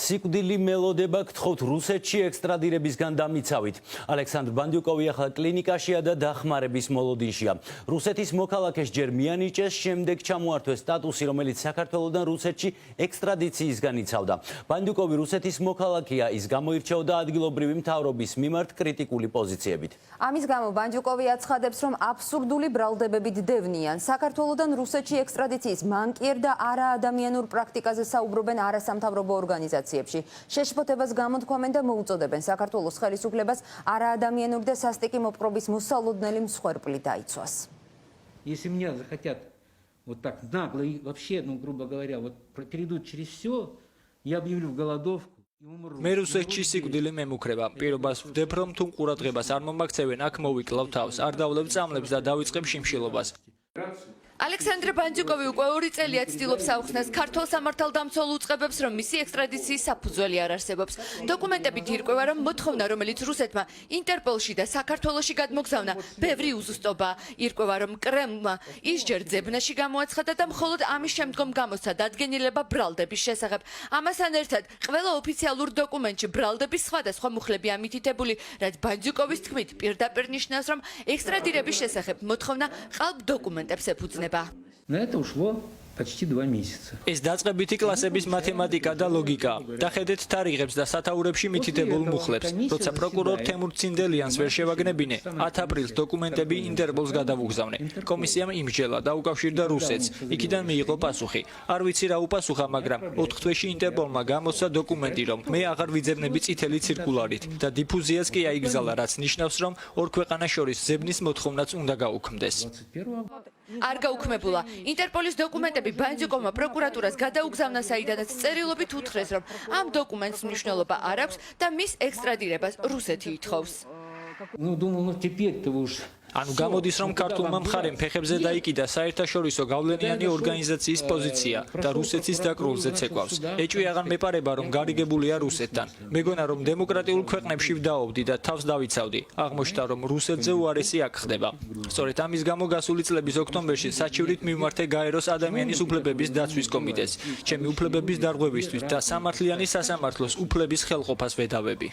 სიკვდილი მელოდება გთხოვთ რუსეთში ექსტრადირებისგან დამიცავით. ალექსანდრ ბანდიუკოვი ახლა კლინიკაშია და დახმარების მოლოდინშია. რუსეთის მოქალაქეს ჯერ მიანიჭეს, შემდეგ ჩამოართვეს სტატუსი, რომელიც საქართველოსდან რუსეთში ექსტრადიციისგან იცავდა. ბანდიუკოვი რუსეთის მოქალაქეა, ის გამოირჩეოდა ადგილობრივი მთავრობის მიმართ კრიტიკული პოზიციებით. ამის გამო ბანდიუკოვი აცხადებს, რომ აბსურდული ბრალდებებით დევნიან. საქართველოსდან რუსეთში ექსტრადიციის მანკიერ და არაადამიანურ პრაქტიკაზე საუბრობენ არასამთავრობო ორგანიზაციებში. შეშფოთებას გამოთქვამენ და მოუწოდებენ საქართველოს ხელისუფლებას არაადამიანური და სასტიკი მოპყრობის მოსალოდნელი მსხვერპლი დაიცვას. Если меня захотят вот так нагло и вообще, грубо говоря, вот перейдут через все, я объявлю голодовку. მე რუსეთში სიკვდილი მემუქრება. პირობას ვდებ, რომ თუ ყურადღებას არ მომაქცევენ, აქ მოვიკლავ თავს, არ დავლებ წამლებს და დავიწყებ შიმშილობას. ალექსანდრ ბანდიუკოვი უკვე 2 წელია ცდილობს აუხსნას ქართულ სამართალდამცავ უწყებებს, რომ მისი ექსტრადიციის საფუძველი არ არსებობს. დოკუმენტებით ირკვევა, რომ მოთხოვნა, რომელიც რუსეთმა ინტერპოლში და საქართველოში გადმოგზავნა, ბევრი უზუსტობა. ირკვევა, რომ კრემლმა ის ჯერ ძებნაში გამოაცხადა და მხოლოდ ამის შემდგომ გამოსცა დადგენილება ბრალდების შესახებ. ამასთან ერთად, ყველა ოფიციალურ დოკუმენტში ბრალდების სხვადასხვა მუხლები ამითითებული, რაც ბანდიუკოვის თქმით პირდაპირ ნიშნავს, რომ ექსტრადირების შესახებ მოთხოვნა ყალბ დოკუმენტებს ეფუძნება. На это ушло почти 2 месяца. ეს დაწყებითი კლასების მათემატიკა და ლოგიკა. დახედეთ თარიღებს და სათაურებში მითითებულ მუხლებს. როცა პროკურორ თემურ ცინდელიანს ვერ შევაგნებინე, 10 აპრილს დოკუმენტები ინტერპოლს გადავუგზავნე. კომისიამ იმსჯელა და უკავშირდა რუსეთს. იქიდან მიიღო პასუხი. არ ვიცი რა უპასუხა, მაგრამ 4 თვეში ინტერპოლმა გამოსცა დოკუმენტი, რომ მე აღარ ვიძებნები წითელი ცირკულარით და დიფუზიას კი აიგზალა, რაც ნიშნავს, რომ ორ ქვეყანას შორის ზებნის მოთხოვნაც უნდა გაუქმდეს. არ გაუქმებულა. ინტერპოლის დოკუმენტები ბანდიუკოვმა პროკურატურას გადაუგზავნა, საიდანაც წერილობით უთხრეს, რომ ამ დოკუმენტს მნიშვნელობა არ აქვს და მის ექსტრადირებას რუსეთი ითხოვს. Думал, теперь-то уж. ანუ გამოდის, რომ ქართულმა მხარემ ფეხებზე დაიკიდა საერთაშორისო გავლენიანი ორგანიზაციის პოზიცია და რუსეთის დაკრულზეც ეკვავს. ეჭვი აღარ მეპარება, რომ გარიგებულია რუსეთთან. მეგონა, რომ დემოკრატიულ ქვეყნებში ვდაობდი და თავს დავიცავდი. აღმოჩნდა, რომ რუსეთზე უარესი აქ ხდება. სწორედ ამის გამო გასული წლების ოქტომბერში საჩივრით მივმართე გაეროს ადამიანის უფლებების დაცვის კომიტეტს. ჩემი უფლებების დარღვევისთვის და სამართლიანი სასამართლოს უფლების ხელყოფას ვედავები.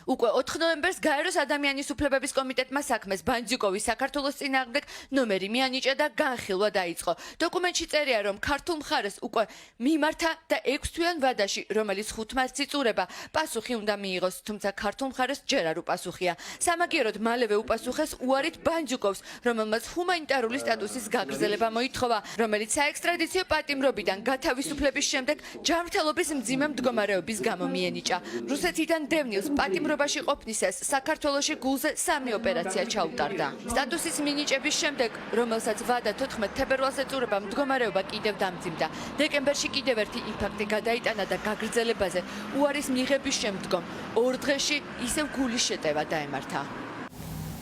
უკვე 4 ნოემბერს გაეროს ადამიანის უფლებების კომიტეტმა საქმეს ბანდიუკოვის საქართველოს წინააღმდეგ ნომერი მიანიჭა და განხილვა დაიწყო. დოკუმენტში წერია, რომ ქართულ მხარეს უკვე მიმართა და 6 თვიან ვადაში, რომელიც 5 მარტს იწურება, პასუხი უნდა მიიღოს, თუმცა ქართულ მხარეს ჯერ არ უპასუხია. სამაგიეროდ მალევე უპასუხეს უარით ბანდიუკოვს, რომელმაც ჰუმანიტარული სტატუსის გაგრძელება მოითხოვა, რომელიც საექსტრადიციო პატიმრობიდან გათავისუფლების შემდეგ ჯანმრთელობის მძიმე მდგომარეობის გამო მიენიჭა. რუსეთიდან დევნილს პატიმრობა ყოფნისას საქართველოში გულზე 3 ოპერაცია ჩაუტარდა. სტატუსის მინიჭების შემდეგ, რომელსაც ვადა 14 თებერვალს ეწურება, მდგომარეობა კიდევ დამძიმდა. დეკემბერში კიდევ ერთი ინფარქტი გადაიტანა და გაგრძელებაზე უარის მიღების შემდგომ 2 დღეში ისევ გულის შეტევა დაემართა.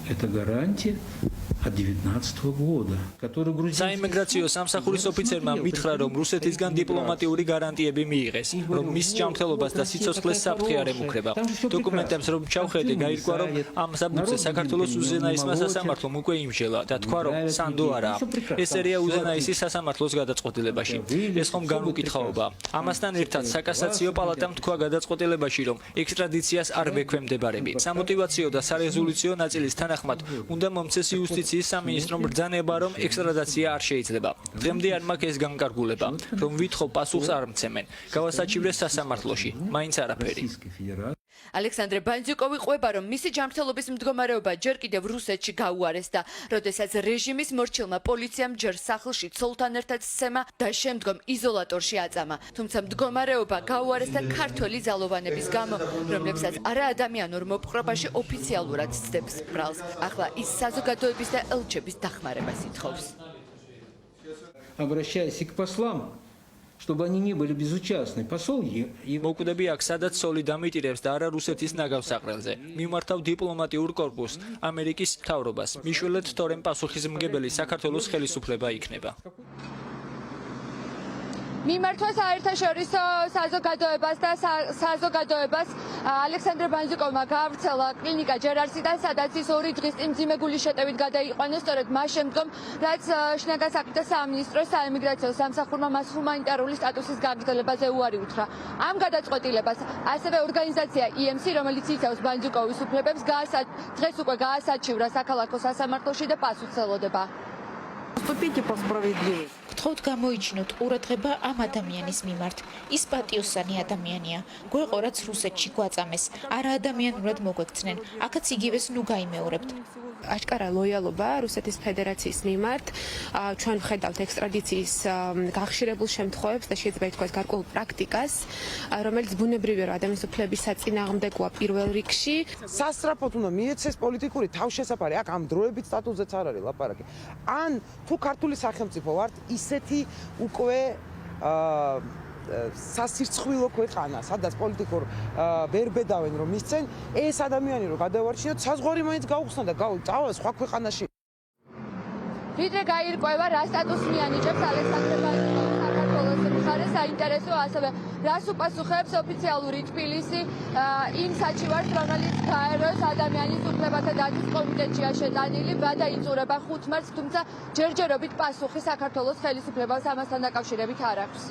Это гарантия от 19 года, который грузин. საიმიგრაციო სამსახურის ოფიცერმა მითხრა, რომ რუსეთისგან დიპლომატიური გარანტიები მიიღეს, რომ მის ჯანმრთელობას და სიცოცხლეს საფრთხე არ ემუქრება. დოკუმენტებს რომ ჩავხედე, გაირკვა, რომ ამ საბუთზე საქართველოს უზენაისმა სასამართლომ უკვე იმსჯელა და თქვა, რომ სანდო არაა. ეს წერია უზენაისის სასამართლოს გადაწყვეტილებაში. ეს ხომ განუკითხაობა. ამასთან ერთად საკასაციო პალატამ თქვა გადაწყვეტილებაში, რომ ექსტრადიციას არ ვექვემდებარები. სამოტივაციო და სარეზოლუციო ნაწილის თანახმად უნდა მომცეს იუსტიციის სამინისტრომ ბრძანება, რომ ექსტრადიცია არ შეიძლება. დღემდე არ მაქვს ეს განკარგულება, რომ ვითხოვ პასუხს არ მცემენ. გავასაჩივრეს სასამართლოში, მაინც არაფერი. ალექსანდრ ბანდიუკოვი ყვება, რომ მისი ჯანმრთელობის მდგომარეობა ჯერ კიდევ რუსეთში გაუარეს და როდესაც რეჟიმის მორჩილმა პოლიციამ ჯერ სახლში ცოლთან ერთად სცემა და შემდგომ იზოლატორში აწამა. თუმცა მდგომარეობა გაუარეს და ქართველი ძალოვანების გამო, რომლებსაც არაადამიანურ მოპყრობაში ოფიციალურად ცდებს ბრალს. ახლა ის საზოგადოების და ელჩების დახმარებას ითხოვს. Обращаясь к послам, чтобы они не были безучастны. Посол მოკვდები აქ, სადაც სოლი დამიტირებს და არა რუსეთის ნაგავსაყრელზე. მიმართავ დიპლომატიურ კორპუსს, ამერიკის მთავრობას. მიშველეთ, თორემ პასუხისმგებელი საქართველოს ხელისუფლება იქნება. მიმართვა საერთაშორისო საზოგადოებას და საზოგადოებას ალექსანდრე ბანძიკოვმა გაავრცელა კლინიკა ჯერარსიდან, სადაც ის 2 დღის წინ მძიმე გულის შეტევით გადაიყვანეს, სწორედ მას შემდგომ, რაც შინაგან საქმეთა სამინისტროს საემიგრაციო სამსახურმა მას ჰუმანიტარული სტატუსის გაგრძელებაზე უარი უთხრა. ამ გადაწყვეტილებას ასევე ორგანიზაცია EMC, რომელიც იცავს ბანძიკოვის უფლებებს, დღეს უკვე გაასაჩივრა საქალაქო სასამართლოში და პასუხს ელოდება. Поступите по справедливости. გთხოვთ გამოიჩინოთ ყურადღება ამ ადამიანის მიმართ. ის პატიოსანი ადამიანია. გვეყო რაც რუსეთში გვაწამეს. არა ადამიანურად მოგვექცნენ. აქაც იგივეს ნუ გაიმეორებთ. აშკარა ლოიალობა რუსეთის ფედერაციის მიმართ. ჩვენ ვხედავთ ექსტრადიციის გახშირებულ შემთხვევებს და შეიძლება ითქვას გარკვეულ პრაქტიკას, რომელიც ბუნებრივია რომ ადამიანის უფლების საწინააღმდეგოა პირველ რიგში. სასწრაფოდ უნდა მიეცეს პოლიტიკური თავშესაფარი, აქ ამ დროებით სტატუსზეც არ არის ლაპარაკი. ან თუ ქართული სახელმწიფო ვართ, ისეთი უკვე სასირცხვილო ქვეყანა, სადაც პოლიტიკურ ვერ ბედავენ რომ მისცენ, ეს ადამიანი რომ გადავარჩინოთ, საზღვარი მაინც გაუხსნა და წავა სხვა ქვეყანაში. ვიდრე გაირკვევა რა სტატუსს მიანიჭებს ალექსანდრე ბანძიკოვი საქართველოს მხარეს, საინტერესოა ასევე რას უპასუხებს ოფიციალური თბილისი იმ საჩივარს, რომელიც გაეროს ადამიანის უფლებათა დაცვის კომიტეტშია შეტანილი, გადაიწურება 5 მარტს, თუმცა ჯერჯერობით პასუხი საქართველოს ხელისუფლებას ამასთან დაკავშირებით არ აქვს.